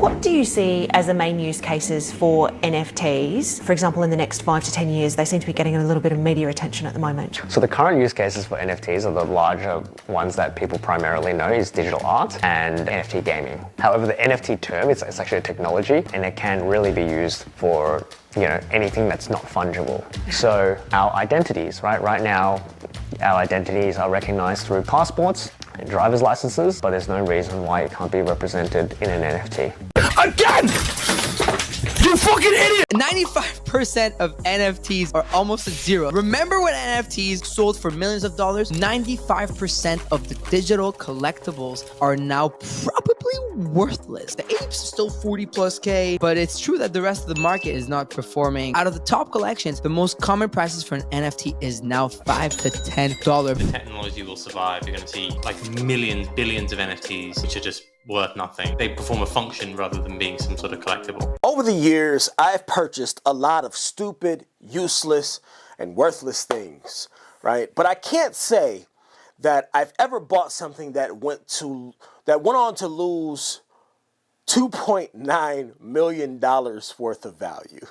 What do you see as the main use cases for NFTs? For example, in the next 5 to 10 years, they seem to be getting a little bit of media attention at the moment. So the current use cases for NFTs are the larger ones that people primarily know is digital art and NFT gaming. However, the NFT term, it's actually a technology, and it can really be used for anything that's not fungible. So our identities, right now, our identities are recognized through passports and driver's licenses, but there's no reason why it can't be represented in an NFT. Again! You fucking idiot! 95% of NFTs are almost at zero. Remember when NFTs sold for millions of dollars? 95% of the digital collectibles are now probably worthless. The apes are still 40 plus K, but it's true that the rest of the market is not performing. Out of the top collections, the most common prices for an NFT is now $5 to $10. The technology will survive. You're going to see like millions, billions of NFTs, which are just worth nothing. They perform a function rather than being some sort of collectible. Over the years, I've purchased a lot of stupid, useless, and worthless things, right? But I can't say that I've ever bought something that went on to lose $2.9 million worth of value.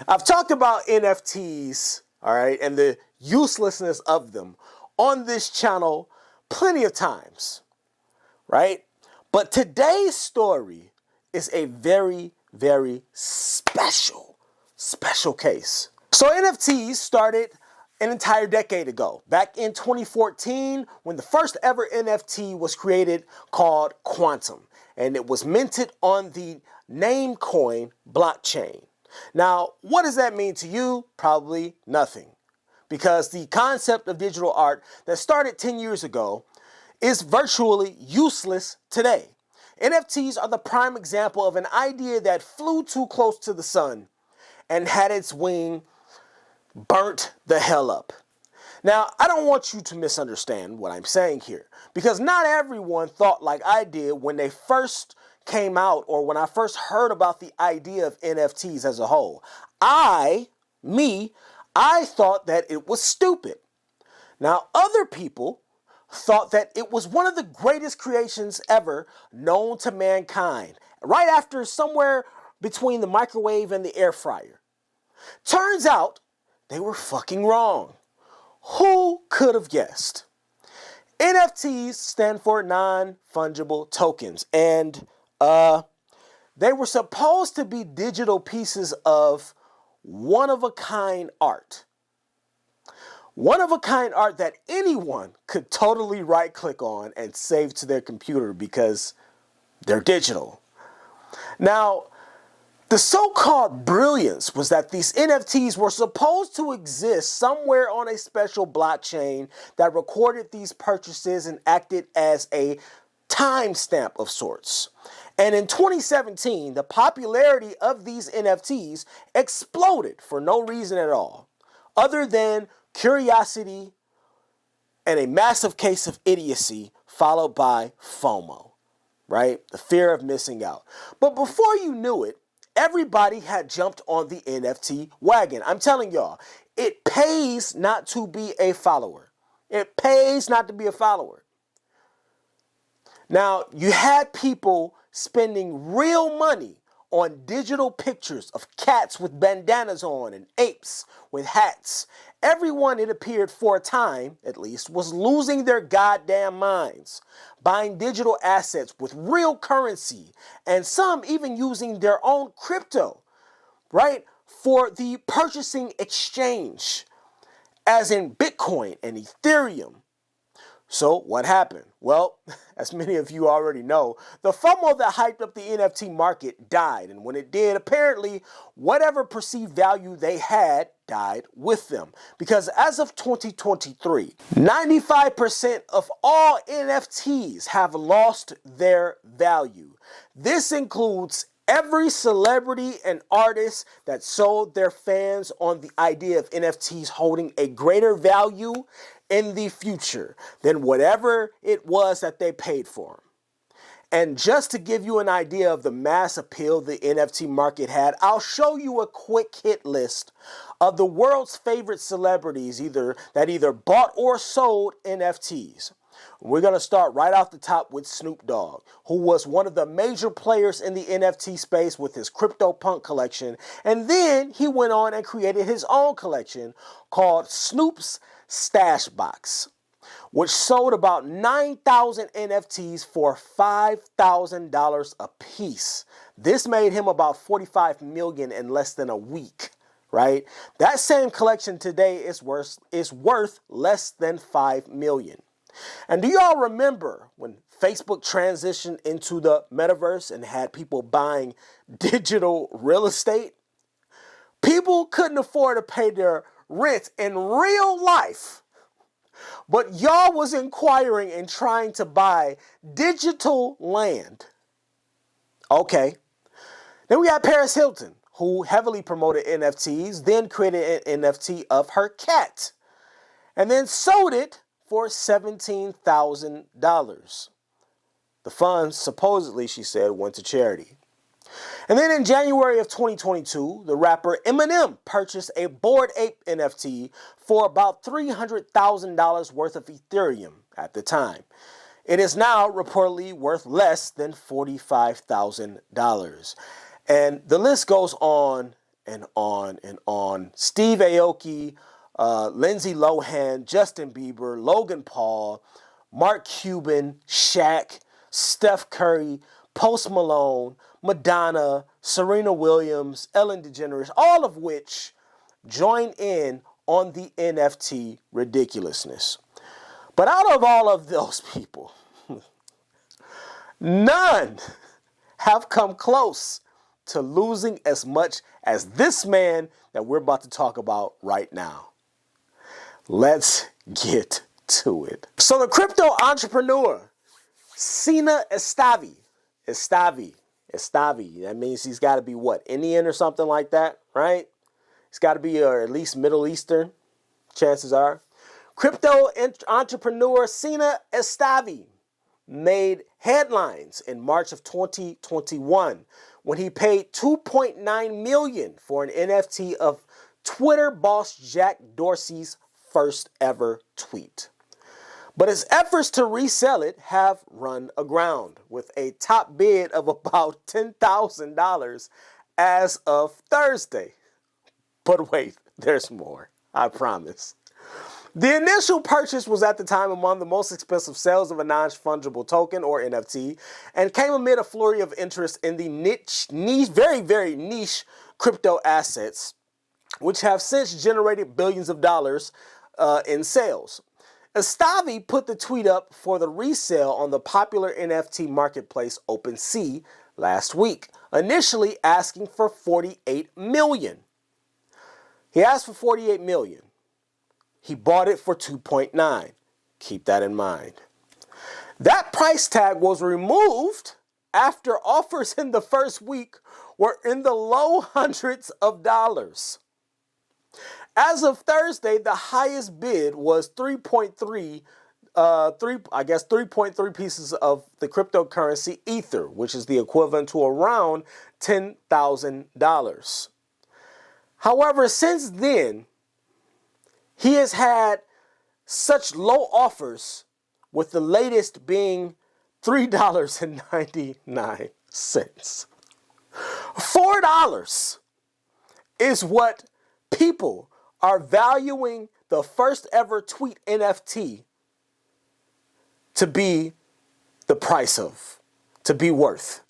I've talked about NFTs, all right, and the uselessness of them on this channel plenty of times, right? But today's story is a very, very special case. So NFTs started an entire decade ago, back in 2014, when the first ever NFT was created called Quantum, and it was minted on the Namecoin blockchain. Now, what does that mean to you? Probably nothing, because the concept of digital art that started 10 years ago is virtually useless today. NFTs are the prime example of an idea that flew too close to the sun and had its wing burnt the hell up. Now, I don't want you to misunderstand what I'm saying here, because not everyone thought like I did when they first came out, or when I first heard about the idea of NFTs as a whole. I thought that it was stupid. Now, other people thought that it was one of the greatest creations ever known to mankind, right after somewhere between the microwave and the air fryer. Turns out they were fucking wrong. Who could have guessed? NFTs stand for non-fungible tokens, and they were supposed to be digital pieces of one-of-a-kind art. One-of-a-kind art that anyone could totally right-click on and save to their computer because they're digital. Now, the so-called brilliance was that these NFTs were supposed to exist somewhere on a special blockchain that recorded these purchases and acted as a timestamp of sorts. And in 2017, the popularity of these NFTs exploded for no reason at all, other than curiosity and a massive case of idiocy, followed by FOMO, right? The fear of missing out. But before you knew it, everybody had jumped on the NFT wagon. I'm telling y'all, it pays not to be a follower. It pays not to be a follower. Now, you had people spending real money on digital pictures of cats with bandanas on and apes with hats. Everyone, it appeared for a time, at least, was losing their goddamn minds, buying digital assets with real currency, and some even using their own crypto, right, for the purchasing exchange, as in Bitcoin and Ethereum. So what happened? Well, as many of you already know, the FOMO that hyped up the NFT market died. And when it did, apparently, whatever perceived value they had died with them. Because as of 2023, 95% of all NFTs have lost their value. This includes every celebrity and artist that sold their fans on the idea of NFTs holding a greater value in the future than whatever it was that they paid for them. And just to give you an idea of the mass appeal the NFT market had, I'll show you a quick hit list of the world's favorite celebrities that either bought or sold NFTs. We're going to start right off the top with Snoop Dogg, who was one of the major players in the NFT space with his CryptoPunk collection. And then he went on and created his own collection called Snoop's Stash Box, which sold about 9,000 NFTs for $5,000 a piece. This made him about $45 million in less than a week, right? That same collection today is worth less than $5 million. And do y'all remember when Facebook transitioned into the metaverse and had people buying digital real estate? People couldn't afford to pay their rent in real life, but y'all was inquiring and trying to buy digital land. Okay. Then we had Paris Hilton, who heavily promoted NFTs, then created an NFT of her cat, and then sold it for $17,000. The funds, supposedly, she said, went to charity. And then in January of 2022, the rapper Eminem purchased a Bored Ape NFT for about $300,000 worth of Ethereum at the time. It is now reportedly worth less than $45,000. And the list goes on and on and on. Steve Aoki, Lindsay Lohan, Justin Bieber, Logan Paul, Mark Cuban, Shaq, Steph Curry, Post Malone, Madonna, Serena Williams, Ellen DeGeneres, all of which join in on the NFT ridiculousness. But out of all of those people, none have come close to losing as much as this man that we're about to talk about right now. Let's get to it. So the crypto entrepreneur, Sina Estavi, that means he's got to be what, Indian or something like that, right? He's got to be at least Middle Eastern, chances are. Crypto entrepreneur Sina Estavi made headlines in March of 2021 when he paid $2.9 million for an NFT of Twitter boss Jack Dorsey's first ever tweet. But his efforts to resell it have run aground, with a top bid of about $10,000 as of Thursday. But wait, there's more, I promise. The initial purchase was at the time among the most expensive sales of a non-fungible token, or NFT, and came amid a flurry of interest in the niche, very, very niche crypto assets, which have since generated billions of dollars in sales. Estavi put the tweet up for the resale on the popular NFT marketplace OpenSea last week, initially asking for $48 million. He asked for $48 million. He bought it for $2.9. Keep that in mind. That price tag was removed after offers in the first week were in the low hundreds of dollars. As of Thursday, the highest bid was 3.3 pieces of the cryptocurrency Ether, which is the equivalent to around $10,000. However, since then, he has had such low offers, with the latest being $3.99. $4 is what people are valuing the first ever tweet NFT to be the price of, to be worth.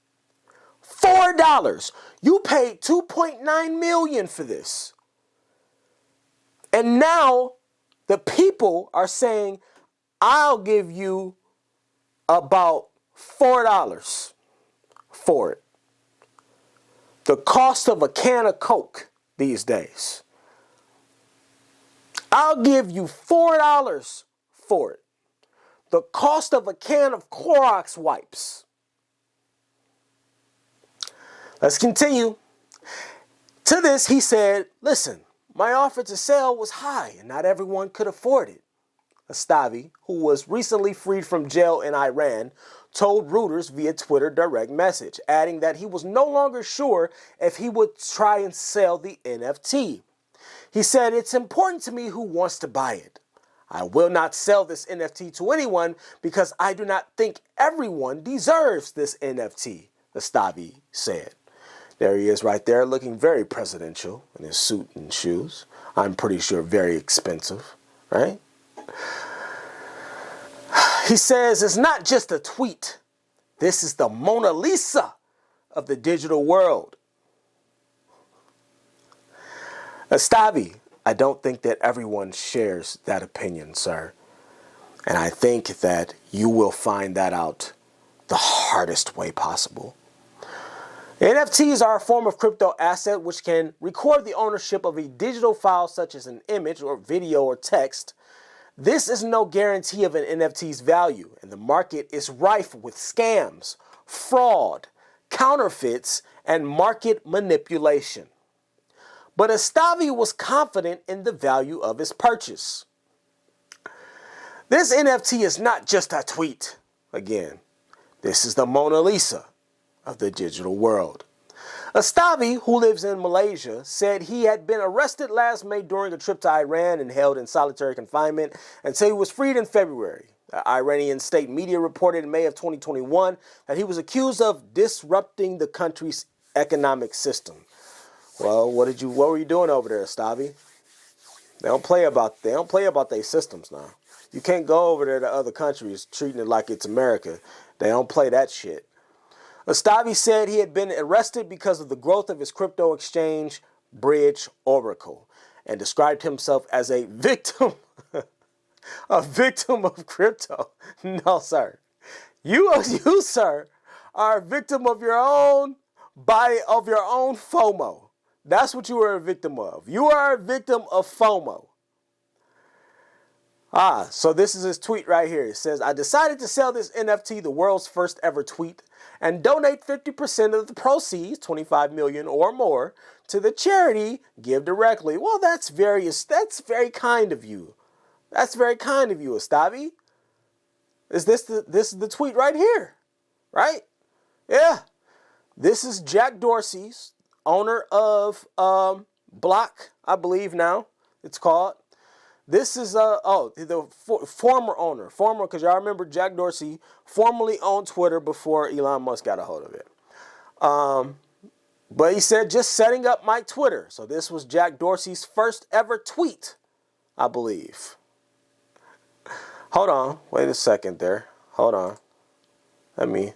$4. You paid $2.9 million for this. And now the people are saying, I'll give you about $4 for it. The cost of a can of Coke these days. I'll give you $4 for it. The cost of a can of Clorox wipes. Let's continue. To this, he said, listen, my offer to sell was high and not everyone could afford it. Estavi, who was recently freed from jail in Iran, told Reuters via Twitter direct message, adding that he was no longer sure if he would try and sell the NFT. He said, it's important to me who wants to buy it. I will not sell this NFT to anyone because I do not think everyone deserves this NFT, Astavi said. There he is right there looking very presidential in his suit and shoes. I'm pretty sure very expensive, right? He says it's not just a tweet. This is the Mona Lisa of the digital world. Astavi, I don't think that everyone shares that opinion, sir. And I think that you will find that out the hardest way possible. NFTs are a form of crypto asset which can record the ownership of a digital file such as an image or video or text. This is no guarantee of an NFT's value, and the market is rife with scams, fraud, counterfeits, and market manipulation. But Astavi was confident in the value of his purchase. This NFT is not just a tweet. Again, this is the Mona Lisa of the digital world. Astavi, who lives in Malaysia, said he had been arrested last May during a trip to Iran and held in solitary confinement until he was freed in February. The Iranian state media reported in May of 2021 that he was accused of disrupting the country's economic system. Well, what were you doing over there, Astavi? They don't play about their systems now. You can't go over there to other countries treating it like it's America. They don't play that shit. Astavi said he had been arrested because of the growth of his crypto exchange, Bridge Oracle, and described himself as a victim, a victim of crypto. No, sir. You, sir, are a victim of your own FOMO. That's what you are a victim of. You are a victim of FOMO. So this is his tweet right here. It says, I decided to sell this NFT, the world's first ever tweet, and donate 50% of the proceeds, 25 million or more, to the charity Give Directly. Well, that's very kind of you. That's very kind of you, Astavi. This is the tweet right here, right? Yeah. This is Jack Dorsey's, owner of Block, I believe now it's called. This is the former owner, because y'all remember Jack Dorsey formerly owned Twitter before Elon Musk got a hold of it. But he said, just setting up my Twitter. So this was Jack Dorsey's first ever tweet, I believe. Hold on, wait a second there. Hold on. Let me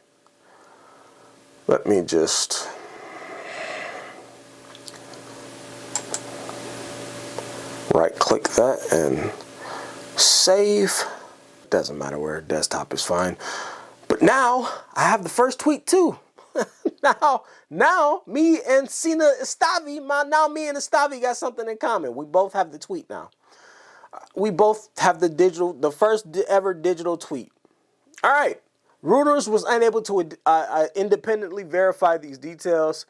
just right click that and save. Doesn't matter where, desktop is fine. But now I have the first tweet too. now me and Sina Astavi, me and Astavi got something in common. We both have the tweet now. We both have the first ever digital tweet. All right. Reuters was unable to independently verify these details.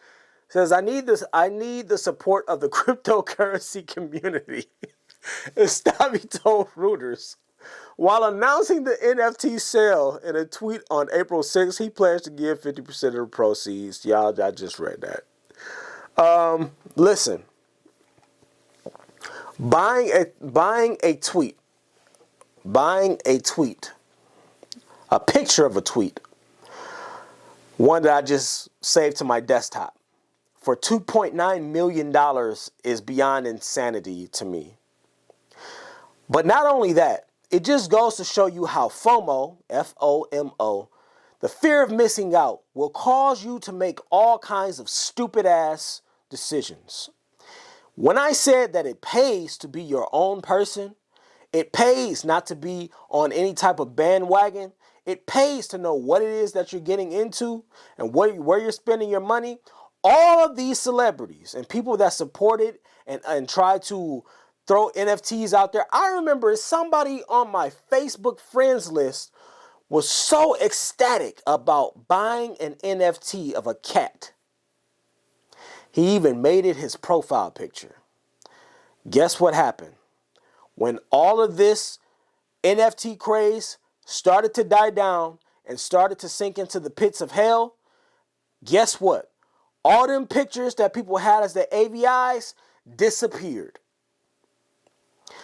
Says, I need the support of the cryptocurrency community. Astavi told Reuters. While announcing the NFT sale in a tweet on April 6th, he plans to give 50% of the proceeds. Y'all, I just read that. Listen. Buying a tweet, a picture of a tweet, one that I just saved to my desktop, for $2.9 million is beyond insanity to me. But not only that, it just goes to show you how FOMO, F-O-M-O, the fear of missing out, will cause you to make all kinds of stupid ass decisions. When I said that it pays to be your own person, it pays not to be on any type of bandwagon. It pays to know what it is that you're getting into and where you're spending your money. All of these celebrities and people that support it and try to throw NFTs out there. I remember somebody on my Facebook friends list was so ecstatic about buying an NFT of a cat. He even made it his profile picture. Guess what happened? When all of this NFT craze started to die down and started to sink into the pits of hell, guess what? All them pictures that people had as their AVIs disappeared.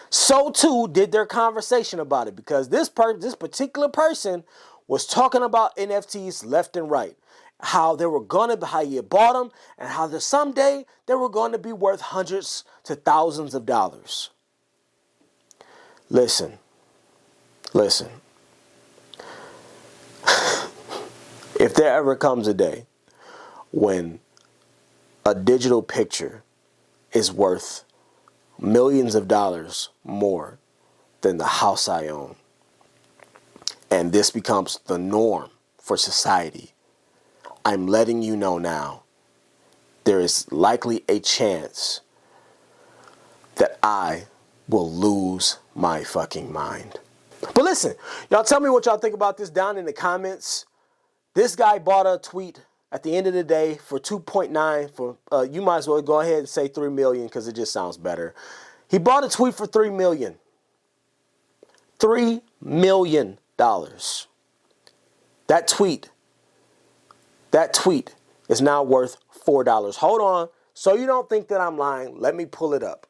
So too did their conversation about it, because this particular person was talking about NFTs left and right. How how you bought them, and how someday they were going to be worth hundreds to thousands of dollars. Listen. If there ever comes a day when a digital picture is worth millions of dollars more than the house I own, and this becomes the norm for society, I'm letting you know now, there is likely a chance that I will lose my fucking mind. But listen, y'all tell me what y'all think about this down in the comments. This guy bought a tweet at the end of the day for 2.9 for, you might as well go ahead and say 3 million because it just sounds better. He bought a tweet for 3 million. $3 million. That tweet is now worth $4. Hold on. So you don't think that I'm lying, let me pull it up.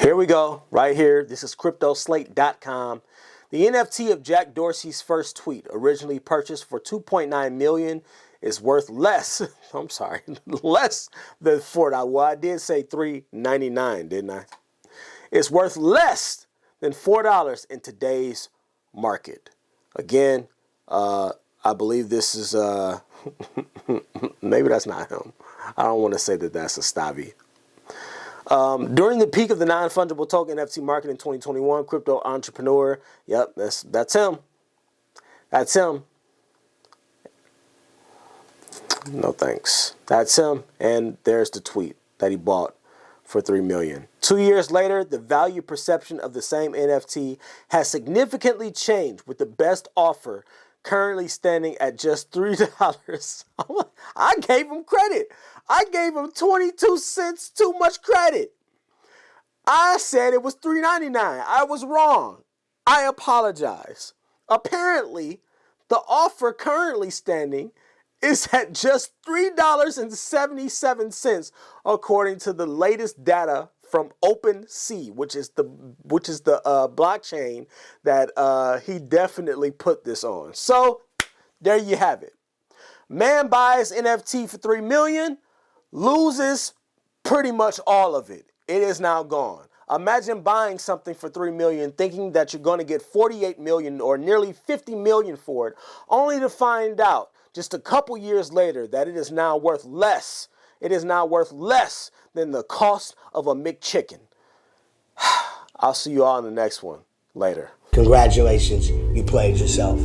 Here we go, right here. This is CryptoSlate.com. The NFT of Jack Dorsey's first tweet, originally purchased for $2.9 million, is worth less. I'm sorry, less than $4. Well, I did say $3.99, didn't I? It's worth less than $4 in today's market. Again, I believe this is maybe that's not him. I don't want to say that that's a Stavi. During the peak of the non-fungible token NFT market in 2021, crypto entrepreneur, yep, that's him. That's him. No thanks. That's him, and there's the tweet that he bought for $3 million. 2 years later, the value perception of the same NFT has significantly changed, with the best offer currently standing at just $3. I gave him credit. I gave him 22 cents too much credit. I said it was $3.99. I was wrong. I apologize. Apparently, the offer currently standing is at just $3.77, according to the latest data from OpenSea, which is the blockchain that he definitely put this on. So there you have it. Man buys NFT for $3 million, loses pretty much all of it. It is now gone. Imagine buying something for $3 million, thinking that you're going to get $48 million or nearly $50 million for it, only to find out just a couple years later that it is now worth less. It is now worth less than the cost of a McChicken. I'll see you all in the next one. Later. Congratulations, you played yourself.